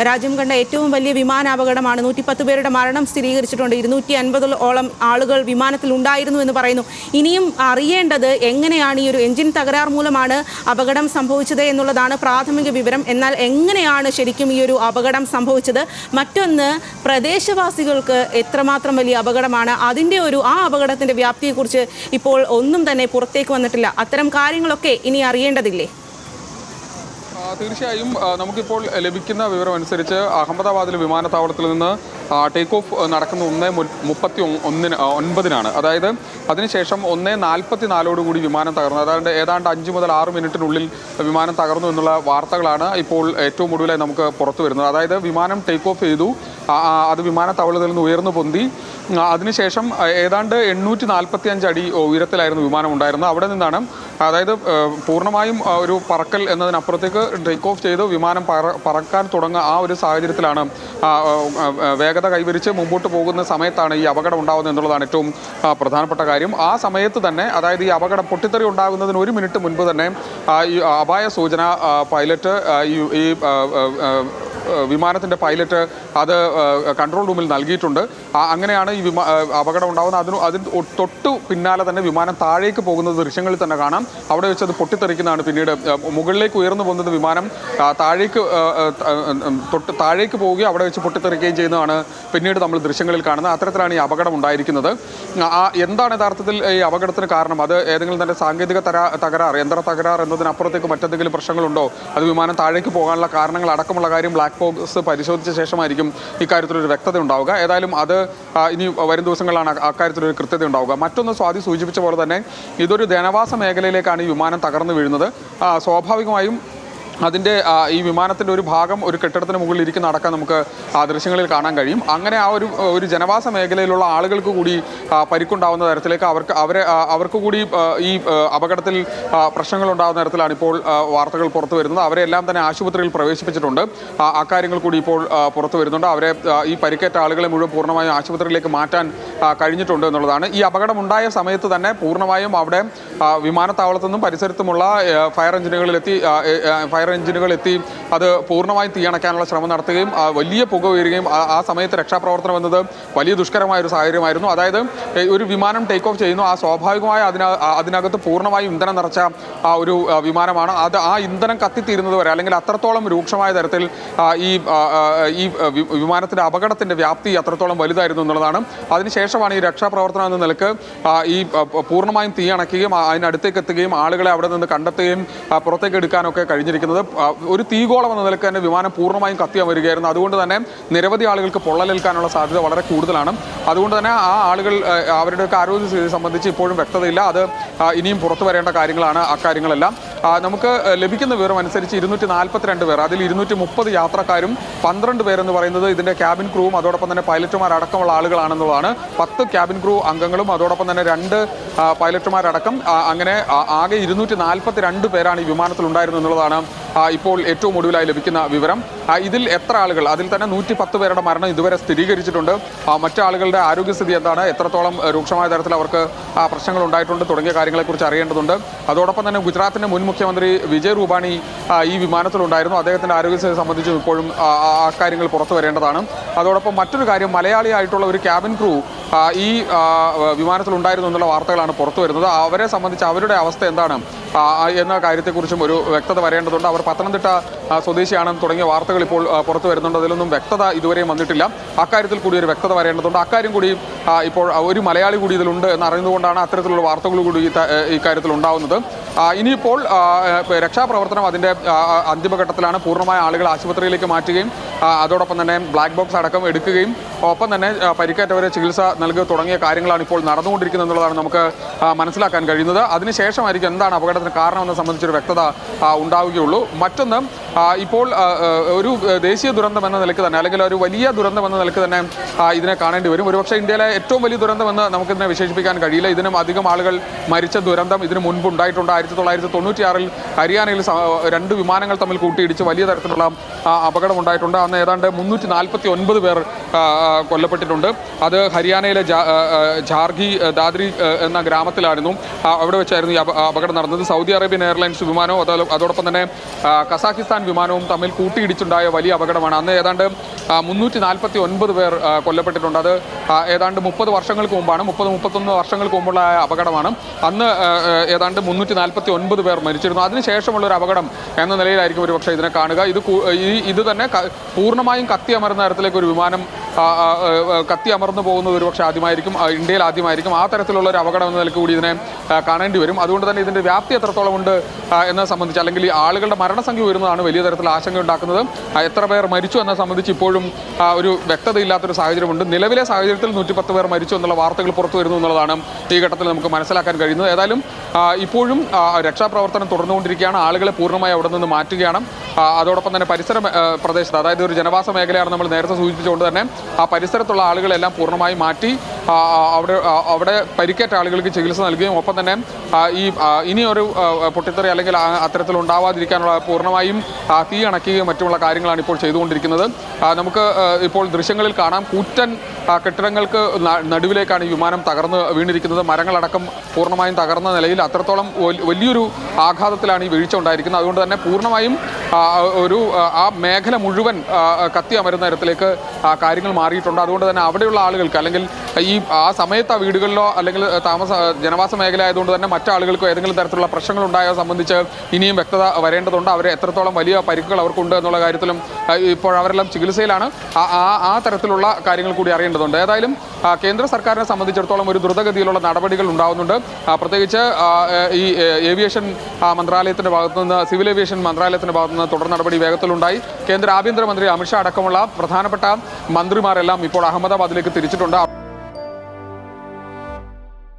രാജ്യം കണ്ട ഏറ്റവും വലിയ വിമാനാപകടമാണ്. 110 പേരുടെ മരണം സ്ഥിരീകരിച്ചിട്ടുണ്ട്. 250ഓളം ആളുകൾ വിമാനത്തിൽ ഉണ്ടായിരുന്നു എന്ന് പറയുന്നു. ഇനിയും അറിയേണ്ടത് എങ്ങനെയാണ് ഈ ഒരു എഞ്ചിൻ തകരാർ മൂലമാണ് അപകടം സംഭവിച്ചത് എന്നുള്ളതാണ് പ്രാഥമിക വിവരം. എന്നാൽ എങ്ങനെയാണ് ശരിക്കും ഈ ഒരു അപകടം സംഭവിച്ചത്? മറ്റൊന്ന്, പ്രദേശവാസികൾക്ക് എത്രമാത്രം വലിയ അപകടമാണ്, അതിൻ്റെ ആ അപകടത്തിൻ്റെ വ്യാപ്തിയെക്കുറിച്ച് ഇപ്പോൾ ഒന്നും തന്നെ പുറത്തേക്ക് വന്നിട്ടില്ല. അത്തരം കാര്യങ്ങളൊക്കെ ഇനി അറിയേണ്ടതില്ലേ? തീർച്ചയായും നമുക്കിപ്പോൾ ലഭിക്കുന്ന വിവരം അനുസരിച്ച് അഹമ്മദാബാദിലെ വിമാനത്താവളത്തിൽ നിന്ന് ടേക്ക് ഓഫ് നടക്കുന്ന 1:39 അതായത് അതിനുശേഷം 1:44 വിമാനം തകർന്നു. അതായത് ഏതാണ്ട് 5 മുതൽ 6 മിനിറ്റിനുള്ളിൽ വിമാനം തകർന്നു എന്നുള്ള വാർത്തകളാണ് ഇപ്പോൾ ഏറ്റവും ഒടുവിലായി നമുക്ക് പുറത്തു വരുന്നത്. അതായത് വിമാനം ടേക്ക് ഓഫ് ചെയ്തു, അത് വിമാനത്താവളത്തിൽ നിന്ന് ഉയർന്നു പൊന്തി, അതിനുശേഷം ഏതാണ്ട് 845 അടി ഉയരത്തിലായിരുന്നു വിമാനം ഉണ്ടായിരുന്നത്. അവിടെ നിന്നാണ്, അതായത് പൂർണ്ണമായും ഒരു പറക്കൽ എന്നതിനപ്പുറത്തേക്ക് ടേക്ക് ഓഫ് ചെയ്ത് വിമാനം പറക്കാൻ തുടങ്ങുക ആ ഒരു സാഹചര്യത്തിലാണ് വേഗത കൈവരിച്ച് മുമ്പോട്ട് പോകുന്ന സമയത്താണ് ഈ അപകടം ഉണ്ടാകുന്നത് എന്നുള്ളതാണ് ഏറ്റവും പ്രധാനപ്പെട്ട കാര്യം. ആ സമയത്ത് തന്നെ, അതായത് ഈ അപകടം പൊട്ടിത്തെറി ഉണ്ടാകുന്നതിന് 1 മിനിറ്റ് മുൻപ് തന്നെ ഈ അപായ സൂചന പൈലറ്റ് ഈ വിമാനത്തിൻ്റെ പൈലറ്റ് അത് കൺട്രോൾ റൂമിൽ നൽകിയിട്ടുണ്ട്. അങ്ങനെയാണ് ഈ അപകടം ഉണ്ടാകുന്നത്. അതിന് തൊട്ടു പിന്നാലെ തന്നെ വിമാനം താഴേക്ക് പോകുന്നത് ദൃശ്യങ്ങളിൽ തന്നെ കാണാം. അവിടെ വെച്ച് അത് പൊട്ടിത്തെറിക്കുന്നതാണ്. പിന്നീട് മുകളിലേക്ക് ഉയർന്നു പോകുന്നത് വിമാനം താഴേക്ക് പോവുകയും അവിടെ വെച്ച് പൊട്ടിത്തെറിക്കുകയും ചെയ്യുന്നതാണ് പിന്നീട് നമ്മൾ ദൃശ്യങ്ങളിൽ കാണുന്നത്. അത്തരത്തിലാണ് ഈ അപകടം ഉണ്ടായിരിക്കുന്നത്. എന്താണ് യഥാർത്ഥത്തിൽ ഈ അപകടത്തിന് കാരണം? അത് ഏതെങ്കിലും തന്നെ സാങ്കേതിക തകരാർ, യന്ത്ര തകരാർ എന്നതിനപ്പുറത്തേക്ക് മറ്റെന്തെങ്കിലും പ്രശ്നങ്ങളുണ്ടോ? അത് വിമാനം താഴേക്ക് പോകാനുള്ള കാരണങ്ങൾ അടക്കമുള്ള കാര്യം ബ്ലാക്ക് ബോക്സ് പരിശോധിച്ച ശേഷമായിരിക്കും ഇക്കാര്യത്തിലൊരു വ്യക്തത ഉണ്ടാവുക. ഏതായാലും അത് ഇനി വരും ദിവസങ്ങളിലാണ് അക്കാര്യത്തിലൊരു കൃത്യത ഉണ്ടാവുക. മറ്റൊന്ന്, സ്വാതി സൂചിപ്പിച്ച പോലെ തന്നെ ഇതൊരു ജനവാസ മേഖലയിലേക്കാണ് ഈ വിമാനം തകർന്നു വീഴുന്നത്. സ്വാഭാവികമായും അതിൻ്റെ ഈ വിമാനത്തിൻ്റെ ഒരു ഭാഗം ഒരു കെട്ടിടത്തിന് മുകളിൽ ഇരിക്കുന്ന അടക്കം നമുക്ക് ദൃശ്യങ്ങളിൽ കാണാൻ കഴിയും. അങ്ങനെ ഒരു ജനവാസ മേഖലയിലുള്ള ആളുകൾക്ക് കൂടി പരിക്കുണ്ടാവുന്ന തരത്തിലേക്ക് അവർക്ക് കൂടി ഈ അപകടത്തിൽ പ്രശ്നങ്ങളുണ്ടാകുന്ന തരത്തിലാണ് ഇപ്പോൾ വാർത്തകൾ പുറത്തു വരുന്നത്. അവരെല്ലാം തന്നെ ആശുപത്രിയിൽ പ്രവേശിപ്പിച്ചിട്ടുണ്ട്. അക്കാര്യങ്ങൾ കൂടി ഇപ്പോൾ പുറത്തു വരുന്നുണ്ട്. അവരെ ഈ പരിക്കേറ്റ ആളുകളെ മുഴുവൻ പൂർണ്ണമായും ആശുപത്രിയിലേക്ക് മാറ്റാൻ കഴിഞ്ഞിട്ടുണ്ട് എന്നുള്ളതാണ്. ഈ അപകടം ഉണ്ടായ സമയത്ത് തന്നെ പൂർണ്ണമായും അവിടെ വിമാനത്താവളത്തു നിന്നും പരിസരത്തുമുള്ള ഫയർ എഞ്ചിനുകൾ എത്തി അത് പൂർണ്ണമായും തീയണയ്ക്കാനുള്ള ശ്രമം നടത്തുകയും വലിയ പുക ഉയരുകയും ആ സമയത്ത് രക്ഷാപ്രവർത്തനം എന്നത് വലിയ ദുഷ്കരമായ ഒരു സാഹചര്യമായിരുന്നു. അതായത് ഒരു വിമാനം ടേക്ക് ഓഫ് ചെയ്യുന്നു, അതിനകത്ത് പൂർണ്ണമായും ഇന്ധനം നിറച്ച ഒരു വിമാനമാണ്. ആ ഇന്ധനം കത്തിത്തീരുന്നത് വരെ, അല്ലെങ്കിൽ അത്രത്തോളം രൂക്ഷമായ തരത്തിൽ ഈ വിമാനത്തിൻ്റെ അപകടത്തിൻ്റെ വ്യാപ്തി അത്രത്തോളം വലുതായിരുന്നു എന്നുള്ളതാണ്. അതിനുശേഷമാണ് ഈ രക്ഷാപ്രവർത്തനം എന്ന നിലക്ക് ഈ പൂർണ്ണമായും തീയണയ്ക്കുകയും അതിനടുത്തേക്ക് എത്തുകയും ആളുകളെ അവിടെ നിന്ന് കണ്ടെത്തുകയും പുറത്തേക്ക് എടുക്കാനൊക്കെ കഴിഞ്ഞിരിക്കുന്നത്. ഒരു തീഗോളം എന്ന നിലക്ക് തന്നെ വിമാനം പൂർണ്ണമായും കത്തിയാൻ വരികയായിരുന്നു. അതുകൊണ്ട് തന്നെ നിരവധി ആളുകൾക്ക് പൊള്ളലേൽക്കാനുള്ള സാധ്യത വളരെ കൂടുതലാണ്. അതുകൊണ്ട് തന്നെ ആ ആളുകൾ അവരുടെയൊക്കെ ആരോഗ്യസ്ഥിതി സംബന്ധിച്ച് ഇപ്പോഴും വ്യക്തതയില്ല. അത് ഇനിയും പുറത്തു വരേണ്ട കാര്യങ്ങളാണ്. അക്കാര്യങ്ങളെല്ലാം നമുക്ക് ലഭിക്കുന്ന വിവരം അനുസരിച്ച് 242 പേർ, അതിൽ 230 യാത്രക്കാരും 12 പേരെന്ന് പറയുന്നത് ഇതിൻ്റെ ക്യാബിൻ ക്രൂവും അതോടൊപ്പം തന്നെ പൈലറ്റുമാരടക്കമുള്ള ആളുകളാണെന്നുള്ളതാണ്. 10 ക്യാബിൻ ക്രൂ അംഗങ്ങളും അതോടൊപ്പം തന്നെ 2 പൈലറ്റുമാരടക്കം അങ്ങനെ ആകെ 242 പേരാണ് ഈ വിമാനത്തിൽ ഉണ്ടായിരുന്നത് എന്നുള്ളതാണ് ഇപ്പോൾ ഏറ്റവും ഒടുവിലായി ലഭിക്കുന്ന വിവരം. ഇതിൽ എത്ര ആളുകൾ, അതിൽ തന്നെ 110 പേരുടെ മരണം ഇതുവരെ സ്ഥിരീകരിച്ചിട്ടുണ്ട്. മറ്റാളുകളുടെ ആരോഗ്യസ്ഥിതി എന്താണ്, എത്രത്തോളം രൂക്ഷമായ തരത്തിൽ അവർക്ക് പ്രശ്നങ്ങൾ ഉണ്ടായിട്ടുണ്ട് തുടങ്ങിയ കാര്യങ്ങളെക്കുറിച്ച് അറിയേണ്ടതുണ്ട്. അതോടൊപ്പം തന്നെ ഗുജറാത്തിൻ്റെ മുൻ മുഖ്യമന്ത്രി വിജയ് രൂപാണി ഈ വിമാനത്തിലുണ്ടായിരുന്നു. അദ്ദേഹത്തിൻ്റെ ആരോഗ്യസ്ഥിതി സംബന്ധിച്ചും ഇപ്പോഴും ആ കാര്യങ്ങൾ പുറത്തു വരേണ്ടതാണ്. അതോടൊപ്പം മറ്റൊരു കാര്യം, മലയാളിയായിട്ടുള്ള ഒരു ക്യാബിൻ ക്രൂ ഈ വിമാനത്തിലുണ്ടായിരുന്നു എന്നുള്ള വാർത്തകളാണ് പുറത്തു വരുന്നത്. അവരെ സംബന്ധിച്ച് അവരുടെ അവസ്ഥ എന്താണ് എന്ന കാര്യത്തെക്കുറിച്ചും ഒരു വ്യക്തത വരേണ്ടതുണ്ട്. അവർ പത്തനംതിട്ട സ്വദേശിയാണെന്ന് തുടങ്ങിയ വാർത്തകൾ ഇപ്പോൾ പുറത്തു വരുന്നുണ്ട്. അതിലൊന്നും വ്യക്തത ഇതുവരെയും വന്നിട്ടില്ല. അക്കാര്യത്തിൽ കൂടി ഒരു വ്യക്തത വരേണ്ടതുണ്ട്. അക്കാര്യം കൂടി ഇപ്പോൾ ഒരു മലയാളി കൂടി ഇതിലുണ്ട് എന്നറിയുന്നതുകൊണ്ടാണ് അത്തരത്തിലുള്ള വാർത്തകൾ കൂടി ഈ കാര്യത്തിൽ ഉണ്ടാകുന്നത്. ഇനിയിപ്പോൾ രക്ഷാപ്രവർത്തനം അതിൻ്റെ അന്തിമഘട്ടത്തിലാണ്. പൂർണ്ണമായ ആളുകൾ ആശുപത്രിയിലേക്ക് മാറ്റുകയും അതോടൊപ്പം തന്നെ ബ്ലാക്ക് ബോക്സ് അടക്കം എടുക്കുകയും ഒപ്പം തന്നെ പരിക്കേറ്റവരെ ചികിത്സ നൽകുക തുടങ്ങിയ കാര്യങ്ങളാണ് ഇപ്പോൾ നടന്നുകൊണ്ടിരിക്കുന്നത് എന്നുള്ളതാണ് നമുക്ക് മനസ്സിലാക്കാൻ കഴിയുന്നത്. അതിനുശേഷമായിരിക്കും എന്താണ് അപകടത്തിന് കാരണമെന്ന് സംബന്ധിച്ചൊരു വ്യക്തത ഉണ്ടാവുകയുള്ളൂ. മറ്റൊന്ന്, ഇപ്പോൾ ഒരു ദേശീയ ദുരന്തം എന്ന നിലയ്ക്ക് തന്നെ, അല്ലെങ്കിൽ ഒരു വലിയ ദുരന്തം എന്ന നിലയ്ക്ക് തന്നെ ഇതിനെ കാണേണ്ടി വരും. ഒരുപക്ഷെ ഇന്ത്യയിലെ ഏറ്റവും വലിയ ദുരന്തമെന്ന് നമുക്കിതിനെ വിശേഷിപ്പിക്കാൻ കഴിയില്ല. ഇതിനും അധികം ആളുകൾ മരിച്ച ദുരന്തം ഇതിനു മുൻപ് ഉണ്ടായിട്ടുണ്ട്. 1996 ഹരിയാനയിൽ 2 വിമാനങ്ങൾ തമ്മിൽ കൂട്ടിയിടിച്ച് വലിയ തരത്തിലുള്ള അപകടം ഉണ്ടായിട്ടുണ്ട്. അന്ന് ഏതാണ്ട് 349 പേർ കൊല്ലപ്പെട്ടിട്ടുണ്ട്. അത് ഹരിയാനയിലെ ജാർഗി ദാദ്രി എന്ന ഗ്രാമത്തിലായിരുന്നു. അവിടെ വെച്ചായിരുന്നു ഈ അപകടം നടന്നത്. സൗദി അറേബ്യൻ എയർലൈൻസ് വിമാനവും അതോടൊപ്പം തന്നെ കസാഖിസ്ഥാൻ വിമാനവും തമ്മിൽ കൂട്ടിയിടിച്ചുണ്ടായ വലിയ അപകടമാണ്. അന്ന് ഏതാണ്ട് 349 പേർ കൊല്ലപ്പെട്ടിട്ടുണ്ട്. അത് ഏതാണ്ട് 30 വർഷങ്ങൾക്ക് മുമ്പാണ്, 30-31 വർഷങ്ങൾക്ക് മുമ്പുള്ള അപകടമാണ്. അന്ന് ഏതാണ്ട് 349 പേർ മരിച്ചിരുന്നു. അതിനുശേഷമുള്ള ഒരു അപകടം എന്ന നിലയിലായിരിക്കും ഒരു പക്ഷേ ഇതിനെ കാണുക. ഇത് തന്നെ പൂർണ്ണമായും കത്തിയമർന്ന തരത്തിലേക്ക് ഒരു വിമാനം കത്തിയമർന്നു പോകുന്നത് ഒരു പക്ഷേ ആദ്യമായിരിക്കും, ഇന്ത്യയിൽ ആദ്യമായിരിക്കും. ആ തരത്തിലുള്ള ഒരു അപകടം എന്ന നിലയ്ക്ക് കൂടി ഇതിനെ കാണേണ്ടി വരും. അതുകൊണ്ട് തന്നെ ഇതിൻ്റെ വ്യാപ്തി എത്രത്തോളം ഉണ്ട് എന്നത് സംബന്ധിച്ച്, അല്ലെങ്കിൽ ഈ ആളുകളുടെ മരണസംഖ്യ വരുന്നതാണ് വലിയ തരത്തിൽ ആശങ്ക ഉണ്ടാക്കുന്നത്. എത്ര പേർ മരിച്ചു എന്നത് സംബന്ധിച്ച് ഇപ്പോഴും ഒരു വ്യക്തതയില്ലാത്തൊരു സാഹചര്യമുണ്ട്. നിലവിലെ സാഹചര്യത്തിൽ 110 പേർ മരിച്ചു എന്നുള്ള വാർത്തകൾ പുറത്തു വരുന്നു എന്നുള്ളതാണ് ഈ ഘട്ടത്തിൽ നമുക്ക് മനസ്സിലാക്കാൻ കഴിയുന്നത്. ഏതായാലും ഇപ്പോഴും രക്ഷാപ്രവർത്തനം തുടർന്നുകൊണ്ടിരിക്കുകയാണ്. ആളുകളെ പൂർണ്ണമായി അവിടെ നിന്ന് മാറ്റുകയാണ്. അതോടൊപ്പം തന്നെ പരിസര പ്രദേശത്ത്, അതായത് ഒരു ജനവാസ മേഖലയാണ് നമ്മൾ നേരത്തെ സൂചിപ്പിച്ചുകൊണ്ട് തന്നെ ആ പരിസരത്തുള്ള ആളുകളെല്ലാം പൂർണ്ണമായി മാറ്റി അവിടെ പരിക്കേറ്റ ആളുകൾക്ക് ചികിത്സ നൽകുകയും ഒപ്പം തന്നെ ഇനിയൊരു പൊട്ടിത്തെറി അല്ലെങ്കിൽ അത്തരത്തിൽ ഉണ്ടാവാതിരിക്കാനുള്ള പൂർണ്ണമായും തീ അണയ്ക്കുകയും മറ്റുമുള്ള കാര്യങ്ങളാണ് ഇപ്പോൾ ചെയ്തുകൊണ്ടിരിക്കുന്നത്. നമുക്ക് ഇപ്പോൾ ദൃശ്യങ്ങളിൽ കാണാം, കൂറ്റൻ കെട്ടിടങ്ങൾക്ക് നടുവിലേക്കാണ് ഈ വിമാനം തകർന്ന് വീണിരിക്കുന്നത്. മരങ്ങളടക്കം പൂർണ്ണമായും തകർന്ന നിലയിൽ അത്രത്തോളം വലിയൊരു ആഘാതത്തിലാണ് ഈ വീഴ്ച ഉണ്ടായിരിക്കുന്നത്. അതുകൊണ്ട് തന്നെ പൂർണ്ണമായും ആ മേഖല മുഴുവൻ കത്തി അമരുന്ന തരത്തിലേക്ക് കാര്യങ്ങൾ മാറിയിട്ടുണ്ട്. അതുകൊണ്ട് തന്നെ അവിടെയുള്ള ആളുകൾക്ക്, അല്ലെങ്കിൽ ആ സമയത്ത് ആ വീടുകളിലോ അല്ലെങ്കിൽ ജനവാസ മേഖല ആയതുകൊണ്ട് തന്നെ മറ്റാളുകൾക്കോ ഏതെങ്കിലും തരത്തിലുള്ള പ്രശ്നങ്ങൾ ഉണ്ടായതിനെ സംബന്ധിച്ച് ഇനിയും വ്യക്തത വരേണ്ടതുണ്ട്. അവരെ എത്രത്തോളം വലിയ പരിക്കുകൾ അവർക്കുണ്ട് എന്നുള്ള കാര്യത്തിലും ഇപ്പോൾ അവരെല്ലാം ചികിത്സയിലാണ്. ആ തരത്തിലുള്ള കാര്യങ്ങൾ കൂടി അറിയേണ്ടതുണ്ട്. ഏതായാലും കേന്ദ്ര സർക്കാരിനെ സംബന്ധിച്ചിടത്തോളം ഒരു ദ്രുതഗതിയിലുള്ള നടപടികൾ ഉണ്ടാകുന്നുണ്ട്. പ്രത്യേകിച്ച് ഈ ഏവിയേഷൻ മന്ത്രാലയത്തിൻ്റെ ഭാഗത്തുനിന്ന്, സിവിൽ ഏവിയേഷൻ മന്ത്രാലയത്തിൻ്റെ ഭാഗത്തുനിന്ന് തുടർ നടപടി വേഗത്തിലുണ്ടായി. കേന്ദ്ര ആഭ്യന്തരമന്ത്രി അമിത്ഷാ അടക്കമുള്ള പ്രധാനപ്പെട്ട മന്ത്രിമാരെല്ലാം ഇപ്പോൾ അഹമ്മദാബാദിലേക്ക് തിരിച്ചിട്ടുണ്ട്.